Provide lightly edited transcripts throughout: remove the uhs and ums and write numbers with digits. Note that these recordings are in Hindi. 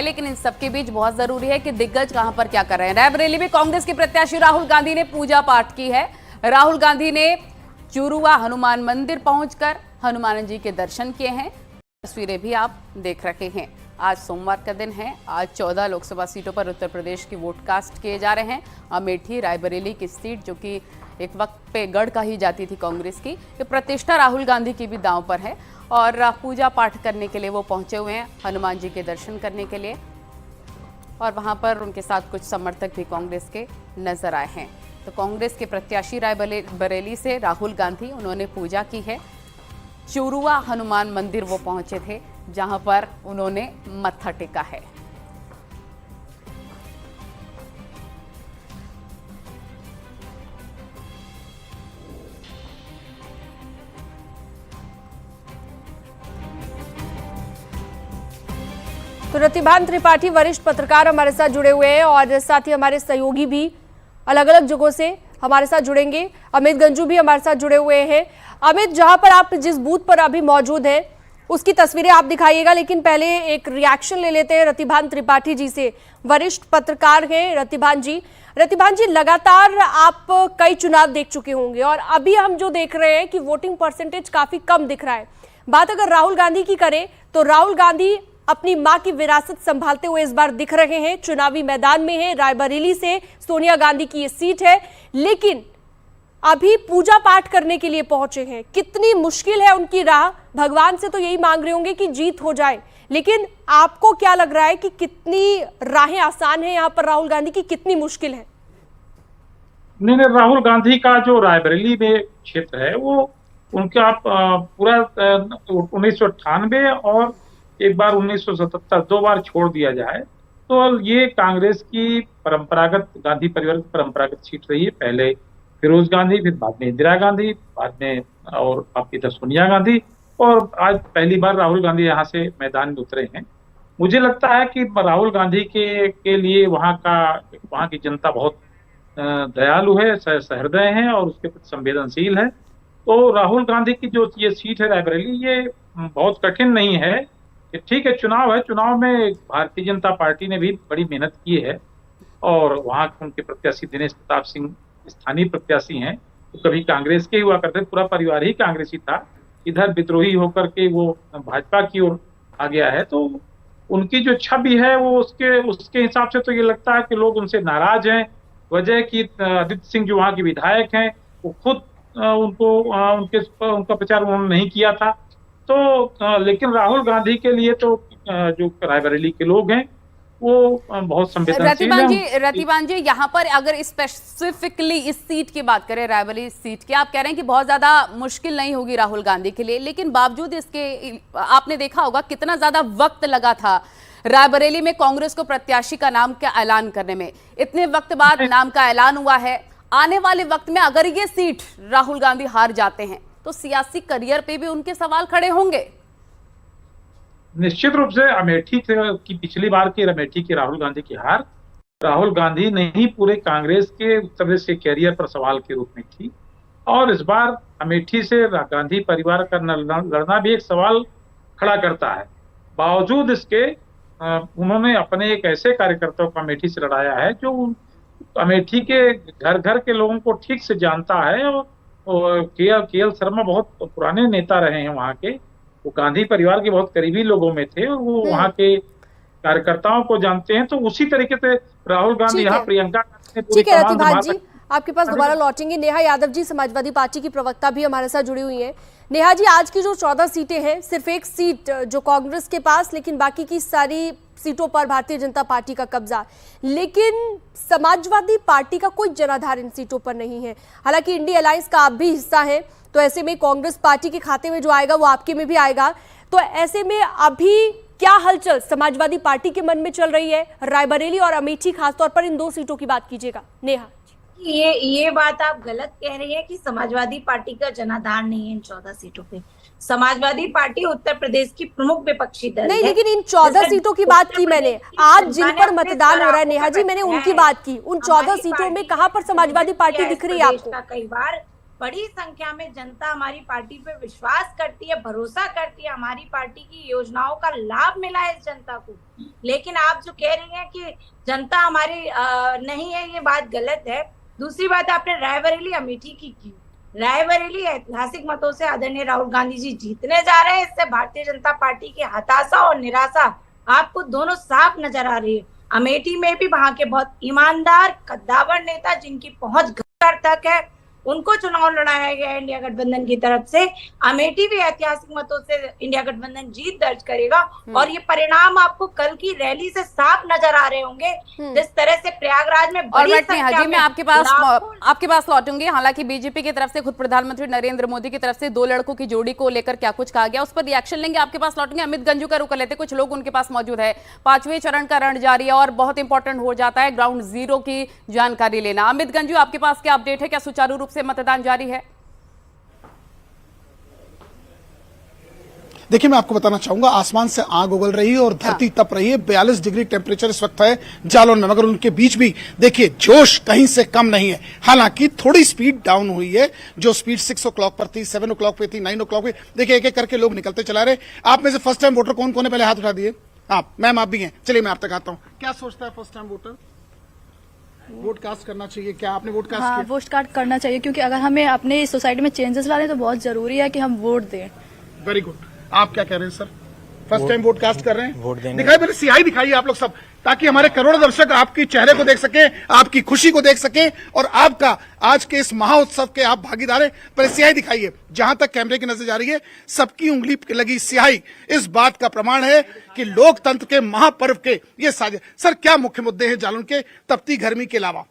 लेकिन इन सबके बीच बहुत जरूरी है कि दिग्गज कहां पर क्या कर रहे हैं। रायबरेली में कांग्रेस के प्रत्याशी राहुल गांधी ने पूजा पाठ की है। राहुल गांधी ने चुरुआ हनुमान मंदिर पहुंचकर हनुमान जी के दर्शन किए हैं। तस्वीरें भी आप देख रहे हैं। आज सोमवार का दिन है। आज 14 लोकसभा सीटों पर उत्तर प्रदेश की वोट कास्ट किए जा रहे हैं। अमेठी रायबरेली की सीट जो कि एक वक्त पे गढ़ कही जाती थी कांग्रेस की, ये प्रतिष्ठा राहुल गांधी की भी दांव पर है और पूजा पाठ करने के लिए वो पहुंचे हुए हैं, हनुमान जी के दर्शन करने के लिए। और वहां पर उनके साथ कुछ समर्थक भी कांग्रेस के नजर आए हैं। तो कांग्रेस के प्रत्याशी रायबरेली से राहुल गांधी, उन्होंने पूजा की है। चुरुआ हनुमान मंदिर वो पहुंचे थे जहां पर उन्होंने मत्था टेका है। तो रतिभान त्रिपाठी वरिष्ठ पत्रकार हमारे साथ जुड़े हुए हैं और साथ ही हमारे सहयोगी भी अलग अलग जगहों से हमारे साथ जुड़ेंगे। अमित गंजू भी हमारे साथ जुड़े हुए हैं। अमित, जहां पर आप जिस बूथ पर अभी मौजूद हैं उसकी तस्वीरें आप दिखाइएगा, लेकिन पहले एक रिएक्शन ले लेते हैं रतिभान त्रिपाठी जी से। वरिष्ठ पत्रकार हैं रतिभान जी। रतिभान जी, लगातार आप कई चुनाव देख चुके होंगे और अभी हम जो देख रहे हैं कि वोटिंग परसेंटेज काफी कम दिख रहा है। बात अगर राहुल गांधी की करें तो राहुल गांधी अपनी मां की विरासत संभालते हुए इस बार दिख रहे हैं, चुनावी मैदान में है। रायबरेली से सोनिया गांधी की ये सीट है, लेकिन अभी पूजा पाठ करने के लिए पहुंचे हैं। कितनी मुश्किल है उनकी राह। भगवान से तो यही मांग रहे होंगे कि जीत हो जाए, लेकिन आपको क्या लग रहा है कि कितनी राहें आसान है यहाँ पर राहुल गांधी की, कितनी मुश्किल है? नहीं, राहुल गांधी का जो रायबरेली में क्षेत्र है वो उनका पूरा 1998 और एक बार 1977 दो बार छोड़ दिया जाए तो ये कांग्रेस की परंपरागत, गांधी परिवार की परंपरागत सीट रही है। पहले फिरोज गांधी, फिर बाद में इंदिरा गांधी, बाद में और आपकी इधर सोनिया गांधी, और आज पहली बार राहुल गांधी यहाँ से मैदान में उतरे हैं। मुझे लगता है कि राहुल गांधी के लिए वहाँ की जनता बहुत दयालु है, सहृदय है और उसके प्रति संवेदनशील है। तो राहुल गांधी की जो ये सीट है रायबरेली, ये बहुत कठिन नहीं है। ठीक है, चुनाव है, चुनाव में भारतीय जनता पार्टी ने भी बड़ी मेहनत की है और वहाँ उनके प्रत्याशी दिनेश प्रताप सिंह स्थानीय प्रत्याशी हैं, तो कभी कांग्रेस के हुआ करते, पूरा परिवार ही कांग्रेसी था। इधर विद्रोही होकर के वो भाजपा की ओर आ गया है, तो उनकी जो छवि है वो उसके हिसाब से तो ये लगता है कि लोग उनसे नाराज हैं। वजह कि आदित्य सिंह जो वहाँ के विधायक हैं वो खुद उनका प्रचार उन्होंने नहीं किया था। तो लेकिन राहुल गांधी के लिए तो जो रायबरेली के लोग हैं वो बहुत संवेदनशील हैं। रतिभान जी, यहाँ पर अगर स्पेसिफिकली इस सीट की बात करें, रायबरेली सीट की, आप कह रहे हैं कि बहुत ज्यादा मुश्किल नहीं होगी राहुल गांधी के लिए, लेकिन बावजूद इसके आपने देखा होगा कितना ज्यादा वक्त लगा था रायबरेली में कांग्रेस को प्रत्याशी का नाम का ऐलान करने में। इतने वक्त बाद नाम का ऐलान हुआ है। आने वाले वक्त में अगर ये सीट राहुल गांधी हार जाते हैं तो सियासी करियर पे भी उनके सवाल खड़े होंगे। निश्चित रूप से अमेठी की पिछली बार की अमेठी की राहुल गांधी की हार राहुल गांधी नहीं, पूरे कांग्रेस के उत्तर प्रदेश के कैरियर पर सवाल के रूप में थी। और इस बार अमेठी से गांधी परिवार का लड़ना भी एक सवाल खड़ा करता है। बावजूद इसके उन्होंने अपने एक ऐसे कार्यकर्ताओं को अमेठी से लड़ाया है जो अमेठी के घर घर के लोगों को ठीक से जानता है। और के एल शर्मा बहुत पुराने नेता रहे हैं वहाँ के, वो गांधी परिवार के बहुत करीबी लोगों में थे और वो वहाँ के कार्यकर्ताओं को जानते हैं। तो उसी तरीके से राहुल गांधी यहाँ प्रियंका, ठीक है रतिभान जी, आपके पास दोबारा लौटेंगे। नेहा यादव जी समाजवादी पार्टी की प्रवक्ता भी हमारे साथ जुड़ी हुई हैं। नेहा जी, आज की जो 14 सीटें हैं, सिर्फ एक सीट जो कांग्रेस के पास, लेकिन बाकी की सारी सीटों पर भारतीय जनता पार्टी का कब्जा, लेकिन समाजवादी पार्टी का कोई जनाधार इन सीटों पर नहीं है। हालांकि इंडिया अलायंस का आप भी हिस्सा है, तो ऐसे में कांग्रेस पार्टी के खाते में जो आएगा वो आपके में भी आएगा। तो ऐसे में अभी क्या हलचल समाजवादी पार्टी के मन में चल रही है? रायबरेली और अमेठी खासतौर पर इन दो सीटों की बात कीजिएगा नेहा। ये बात आप गलत कह रही है कि समाजवादी पार्टी का जनाधार नहीं है इन 14 सीटों पे। समाजवादी पार्टी उत्तर प्रदेश की प्रमुख विपक्षी दल नहीं, लेकिन इन 14 सीटों की बात की मैंने। आज जिन पर मतदान हो रहा है नेहा जी, मैंने उनकी बात की। उन 14 सीटों में कहां पर समाजवादी पार्टी दिख रही है आपको? कई बार बड़ी संख्या में जनता हमारी पार्टी पे विश्वास करती है, भरोसा करती है, हमारी पार्टी की योजनाओं का लाभ मिला है इस जनता को। लेकिन आप जो कह रही हैं कि जनता हमारी नहीं है, ये बात गलत है। दूसरी बात, आपने रायबरेली अमेठी की रायबरेली ऐतिहासिक मतों से आदरणीय राहुल गांधी जी जीतने जा रहे हैं। इससे भारतीय जनता पार्टी की हताशा और निराशा आपको दोनों साफ नजर आ रही है। अमेठी में भी वहां के बहुत ईमानदार कद्दावर नेता जिनकी पहुंच घर तक है, उनको चुनाव लड़ाया गया है इंडिया गठबंधन की तरफ से। अमेठी भी ऐतिहासिक मतों से इंडिया गठबंधन जीत दर्ज करेगा और ये परिणाम आपको कल की रैली से साफ नजर आ रहे होंगे। जिस तरह से प्रयागराज में बड़ी संख्या हाजी, मैं में आपके पास लौटूंगी। हालांकि बीजेपी की तरफ से खुद प्रधानमंत्री नरेंद्र मोदी की तरफ से दो लड़कों की जोड़ी को लेकर क्या कुछ कहा गया, उस पर रिएक्शन लेंगे। आपके पास लौटूंगे, अमित गंजू का रुख कर लेते, कुछ लोग उनके पास मौजूद है। 5वें चरण का रण जारी है और बहुत इंपॉर्टेंट हो जाता है ग्राउंड जीरो की जानकारी लेना। अमित गंजू, आपके पास क्या अपडेट है? क्या सुचारू रूप से मतदान जारी है? देखिए, मैं आपको बताना चाहूंगा, आसमान से आग उगल रही है और धरती तप रही है। 42 डिग्री टेम्परेचर इस वक्त है जालौन में, मगर उनके बीच भी देखिए जोश कहीं से कम नहीं है। हालांकि थोड़ी स्पीड डाउन हुई है। जो स्पीड 6 o'clock पर थी, 7 o'clock पे थी, 9 o'clock पे, देखिए एक एक करके लोग निकलते चला रहे। आप में से फर्स्ट टाइम वोटर कौन कौन है? पहले हाथ उठा दिए। आप, मैम आप भी हैं। चलिए मैं आप तक आता हूँ। क्या सोचता है first time voter? Vote cast करना चाहिए? क्या आपने वोट कास्ट किया? वोट कास्ट करना चाहिए, क्योंकि अगर हमें अपने सोसाइटी में चेंजेस लाने तो बहुत जरूरी है कि हम वोट दें। Very good. आप क्या कह रहे हैं sir? First time vote cast कर रहे हैं? वोट देंगे। दिखाई, मेरे सियाही दिखाइए आप लोग सब, ताकि हमारे करोड़ों दर्शक आपके चेहरे को देख सके, आपकी खुशी को देख सके और आपका आज के इस महाउत्सव के आप भागीदार हैं। पर सियाही दिखाइए, जहां तक कैमरे की नजर जा रही है, सबकी उंगली पे लगी स्याही इस बात का प्रमाण है कि लोकतंत्र के महापर्व के ये साझे। सर, क्या मुख्य मुद्दे हैं जालौन के तपती गर्मी के अलावा?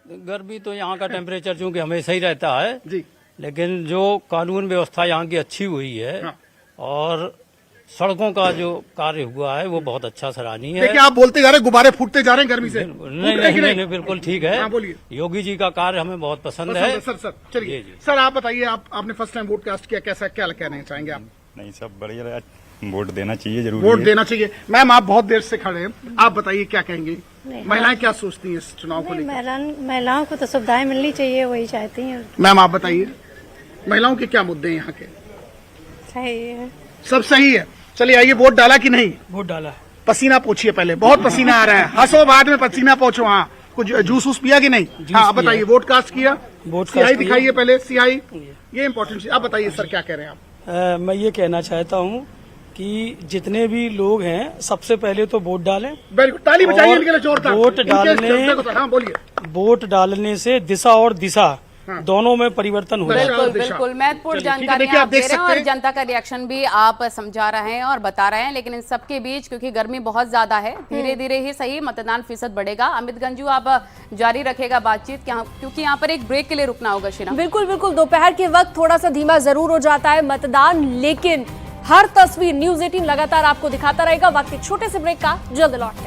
गर्मी तो यहाँ का टेम्परेचर चूंकि हमेशा ही रहता है जी, लेकिन जो कानून व्यवस्था यहाँ की अच्छी हुई है हाँ। और सड़कों का जो कार्य हुआ है वो बहुत अच्छा सराहनीय है। देखिए, आप बोलते जा रहे हैं, गुब्बारे फूटते जा रहे हैं गर्मी से। नहीं, बिल्कुल ठीक है। हाँ, बोलिए। योगी जी का कार्य हमें बहुत पसंद है। सर चलिए। जी। सर आप बताइए, आपने फर्स्ट टाइम वोट कास्ट किया, कैसा क्या कहना चाहेंगे आप? नहीं, सब बढ़िया रहा। वोट देना चाहिए, जरूरी वोट है। देना चाहिए। मैम आप बहुत देर से खड़े हैं, आप बताइए क्या कहेंगे? महिलाएं क्या सोचती हैं इस चुनाव को लेकर? महिलाओं को तो सुविधाएं मिलनी चाहिए, वही चाहती हैं। मैम आप बताइए, महिलाओं के क्या मुद्दे हैं यहाँ के? सही है, सब सही है। चलिए आइए, वोट डाला कि नहीं? वोट डाला। पसीना पोछिए पहले, बहुत पसीना आ रहा है। हंसो बाद में पसीना पोछो। हाँ, कुछ जूस वूस पिया कि नहीं? हाँ, आप बताइए, वोट कास्ट किया? वोट सियाही कास्ट दिखाइए पहले, सियाही, ये इंपॉर्टेंट। आप बताइए सर, क्या कह रहे हैं आप? मैं ये कहना चाहता हूँ कि जितने भी लोग हैं सबसे पहले तो वोट डालें। वेरी गुड, ताली बजाइए और इनके लिए जोरदार। हाँ बोलिए। वोट डालने से दिशा और दिशा दोनों में परिवर्तन हो जाए। बिल्कुल बिल्कुल महत्वपूर्ण जानकारी आप दे रहे हैं और जनता का रिएक्शन भी आप समझा रहे हैं और बता रहे हैं। लेकिन इन सबके बीच क्योंकि गर्मी बहुत ज्यादा है, धीरे धीरे ही सही मतदान फीसद बढ़ेगा। अमित गंजू आप जारी रखेगा बातचीत, क्योंकि यहाँ पर एक ब्रेक के लिए रुकना होगा। शीना, बिल्कुल बिल्कुल, दोपहर के वक्त थोड़ा सा धीमा जरूर हो जाता है मतदान, लेकिन हर तस्वीर न्यूज़ 18 लगातार आपको दिखाता रहेगा। वक्त एक छोटे से ब्रेक का, जल्द लौटते हैं।